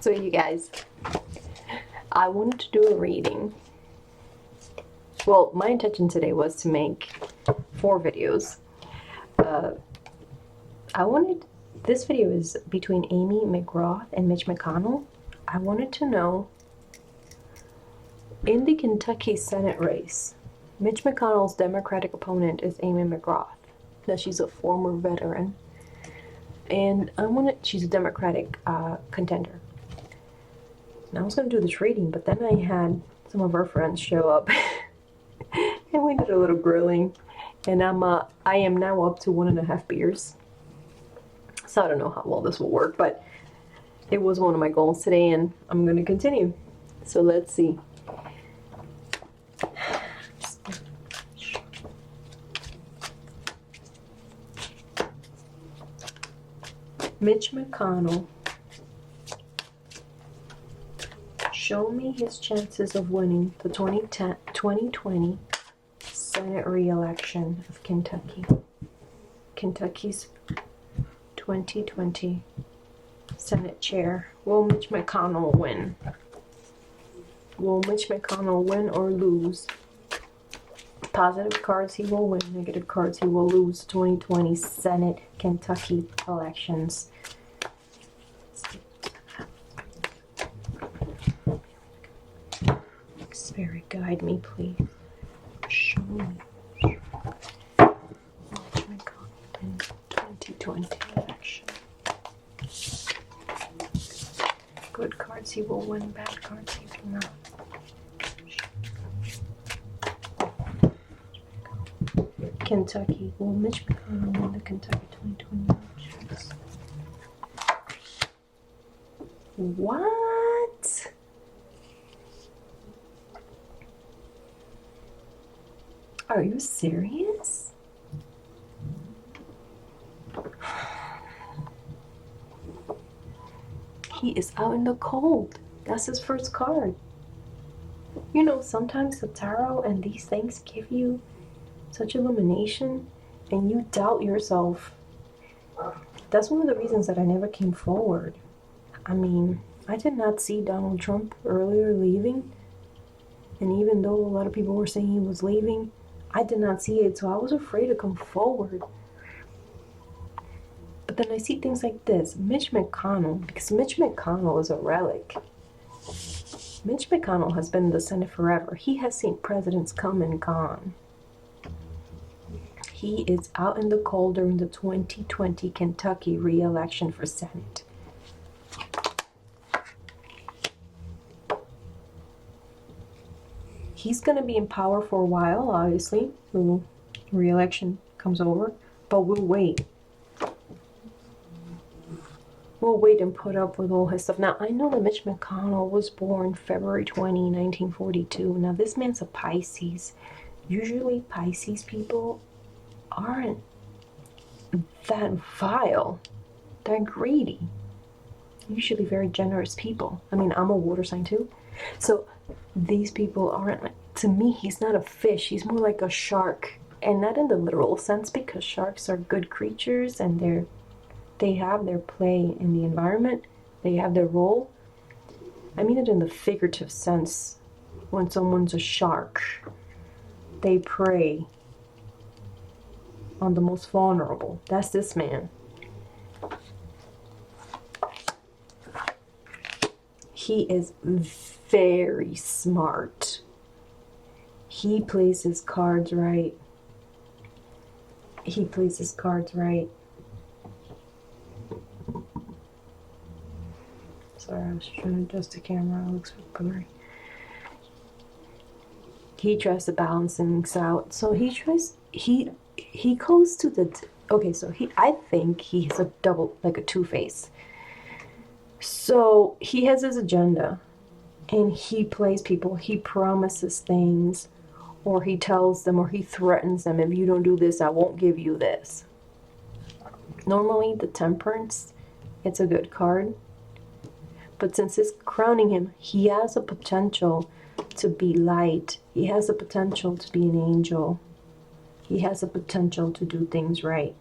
So you guys, I wanted to do a reading. Well, my intention today was to make 4 videos. This video is between Amy McGrath and Mitch McConnell. I wanted to know, in the Kentucky Senate race, Mitch McConnell's Democratic opponent is Amy McGrath. Now, she's a former veteran, and she's a Democratic contender. And I was going to do this reading, but then I had some of our friends show up, and we did a little grilling, and I am now up to 1.5 beers. So I don't know how well this will work, but it was one of my goals today, and I'm going to continue. So let's see. Mitch McConnell. Show me his chances of winning the 2020 Senate re-election of Kentucky. Kentucky's 2020 Senate chair. Will Mitch McConnell win? Will Mitch McConnell win or lose? Positive cards, he will win. Negative cards, he will lose. 2020 Senate Kentucky elections. Spirit, guide me, please. Show me. Mitch McConnell in 2020 election. Good cards, he will win. Bad cards, he will not. Kentucky. Will Mitch McConnell win the Kentucky 2020 elections? What? Are you serious? He is out in the cold. That's his first card. You know, sometimes the tarot and these things give you such illumination and you doubt yourself. That's one of the reasons that I never came forward. I mean, I did not see Donald Trump earlier leaving. And even though a lot of people were saying he was leaving, I did not see it, so I was afraid to come forward. But then I see things like this. Mitch McConnell, because Mitch McConnell is a relic. Mitch McConnell has been in the Senate forever. He has seen presidents come and gone. He is out in the cold during the 2020 Kentucky re-election for Senate. He's going to be in power for a while, obviously. The re-election comes over. But we'll wait. We'll wait and put up with all his stuff. Now, I know that Mitch McConnell was born February 20, 1942. Now, this man's a Pisces. Usually, Pisces people aren't that vile. They're greedy. Usually very generous people. I mean, I'm a water sign too. So these people aren't, to me, he's not a fish. He's more like a shark. And not in the literal sense, because sharks are good creatures and they have their play in the environment. They have their role. I mean it in the figurative sense. When someone's a shark, they prey on the most vulnerable. That's this man. He is very smart. He plays his cards right. He plays his cards right. Sorry, I was trying to adjust the camera. It looks blurry. He tries to balance things out. So he goes to the, okay, so I think he's a double, like a two-face. So he has his agenda and he plays people. He promises things, or he tells them, or he threatens them, if you don't do this, I won't give you this. Normally the Temperance, it's a good card. But since it's crowning him, he has a potential to be light. He has the potential to be an angel. He has the potential to do things right.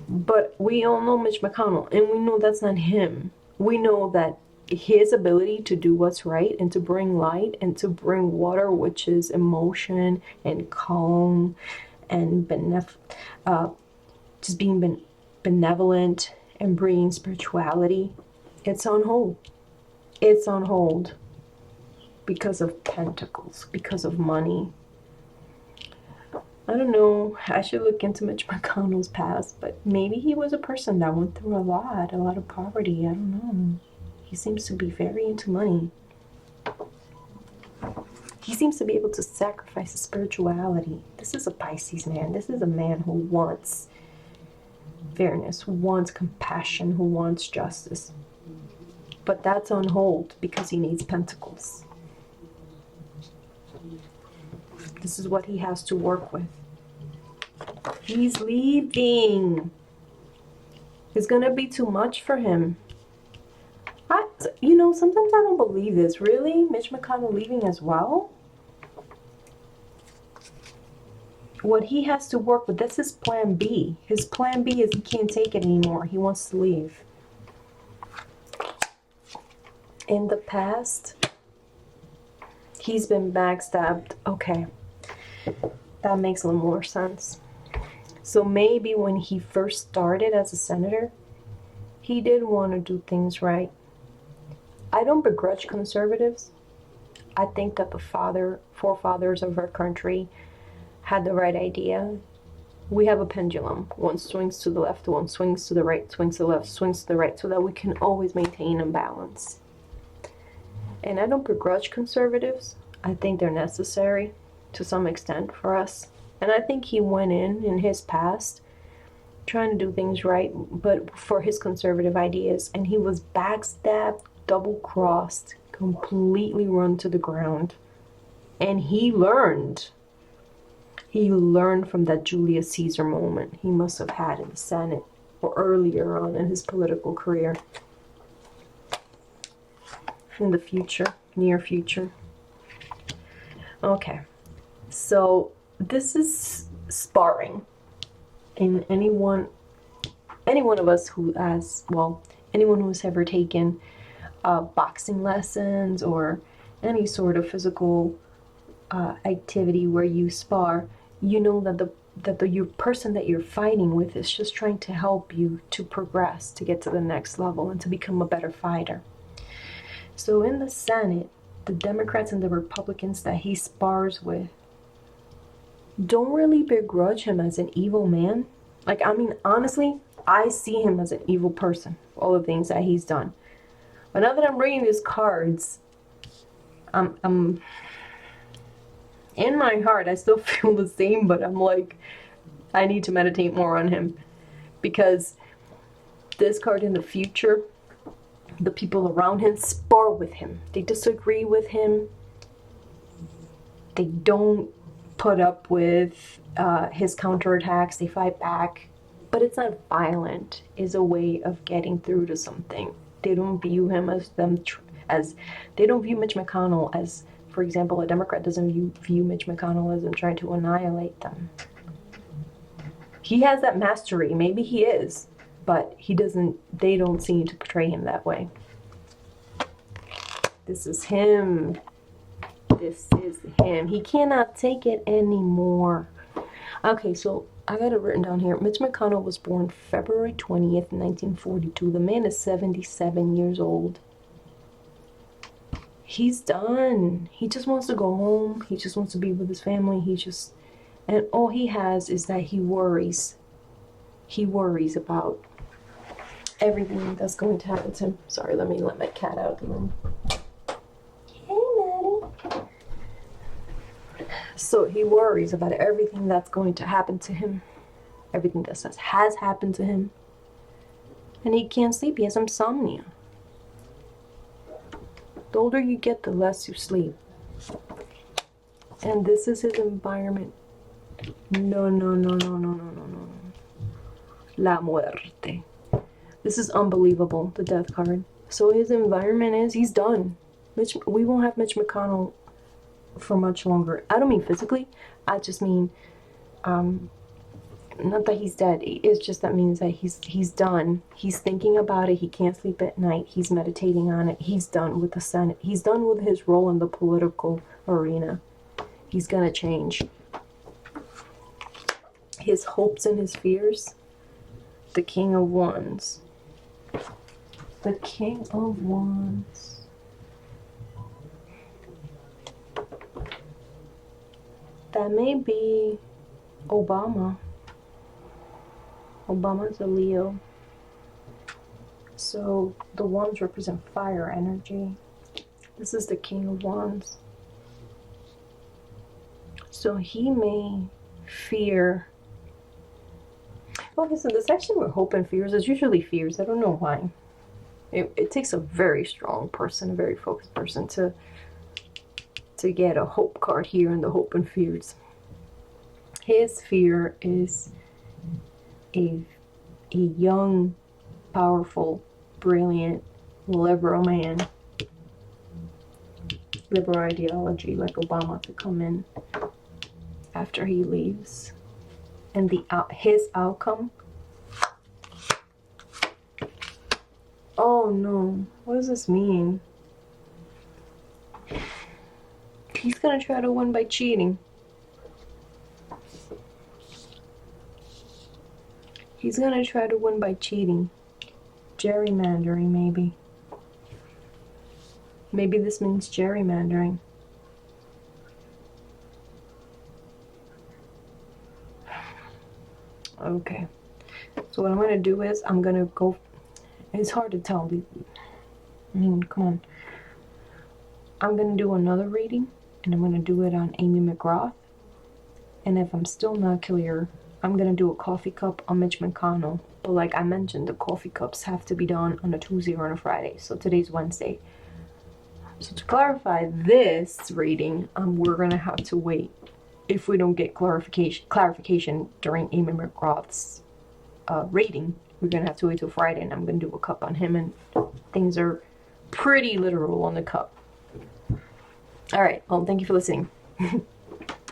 But we all know Mitch McConnell, and we know that's not him. We know that his ability to do what's right and to bring light and to bring water, which is emotion and calm and just being benevolent and bringing spirituality, it's on hold. It's on hold because of pentacles, because of money. I don't know. I should look into Mitch McConnell's past, but maybe he was a person that went through a lot of poverty. I don't know. He seems to be very into money. He seems to be able to sacrifice his spirituality. This is a Pisces man. This is a man who wants fairness, who wants compassion, who wants justice. But that's on hold because he needs pentacles. This is what he has to work with. He's leaving. It's gonna be too much for him. Sometimes I don't believe this. Really? Mitch McConnell leaving as well? What he has to work with, that's his plan B. His plan B is he can't take it anymore. He wants to leave. In the past, he's been backstabbed. Okay. That makes a little more sense. So maybe when he first started as a senator, he did want to do things right. I don't begrudge conservatives. I think that the forefathers of our country had the right idea. We have a pendulum. One swings to the left, one swings to the right, swings to the left, swings to the right, so that we can always maintain a balance. And I don't begrudge conservatives. I think they're necessary to some extent for us. And I think he went in his past trying to do things right, but for his conservative ideas. And he was backstabbed, double-crossed, completely run to the ground. And he learned. He learned from that Julius Caesar moment he must have had in the Senate or earlier on in his political career. In the future, near future. Okay, so this is sparring. And any one of us who anyone who's ever taken boxing lessons or any sort of physical activity where you spar, you know that the person that you're fighting with is just trying to help you to progress, to get to the next level and to become a better fighter. So in the Senate, the Democrats and the Republicans that he spars with don't really begrudge him as an evil man. Honestly, I see him as an evil person for all the things that he's done. But now that I'm reading these cards, I'm in my heart, I still feel the same, but I'm like, I need to meditate more on him. Because this card in the future, the people around him spar with him. They disagree with him. They don't put up with his counterattacks. They fight back. But it's not violent. It's a way of getting through to something. They don't view him they don't view Mitch McConnell as, for example, a Democrat doesn't view Mitch McConnell as them trying to annihilate them. He has that mastery. Maybe he is. But they don't seem to portray him that way. This is him. This is him. He cannot take it anymore. Okay, so I got it written down here. Mitch McConnell was born February 20th, 1942. The man is 77 years old. He's done. He just wants to go home. He just wants to be with his family. And all he has is that he worries. He worries about everything that's going to happen to him. Sorry, let me let my cat out of the room. Hey, Maddie. So he worries about everything that's going to happen to him. Everything that has happened to him. And he can't sleep. He has insomnia. The older you get, the less you sleep. And this is his environment. No. La muerte. This is unbelievable, the death card. So his environment is, he's done. We won't have Mitch McConnell for much longer. I don't mean physically. I just mean Not that he's dead. It's just that means that he's done. He's thinking about it. He can't sleep at night. He's meditating on it. He's done with the Senate. He's done with his role in the political arena. He's gonna change. His hopes and his fears. The King of Wands. The King of Wands. That may be Obama. Obama's a Leo. So the wands represent fire energy. This is the King of Wands. So he may fear. Okay, so the section with hope and fears is usually fears. I don't know why. It takes a very strong person, a very focused person to get a hope card here in the hope and fears. His fear is a young, powerful, brilliant, liberal man. Liberal ideology like Obama to come in after he leaves. And his outcome. Oh no, what does this mean? He's gonna try to win by cheating. He's gonna try to win by cheating. Gerrymandering, maybe. Maybe this means gerrymandering. Okay. So what I'm gonna do is I'm gonna go. It's hard to tell. I mean, come on. I'm gonna do another reading, and I'm gonna do it on Amy McGrath. And if I'm still not clear, I'm gonna do a coffee cup on Mitch McConnell. But like I mentioned, the coffee cups have to be done on a Tuesday or on a Friday. So today's Wednesday. So to clarify this reading, we're gonna have to wait. If we don't get clarification during Amy McGrath's reading, we're gonna have to wait till Friday, and I'm gonna do a cup on him, and things are pretty literal on the cup. All right. Well, thank you for listening.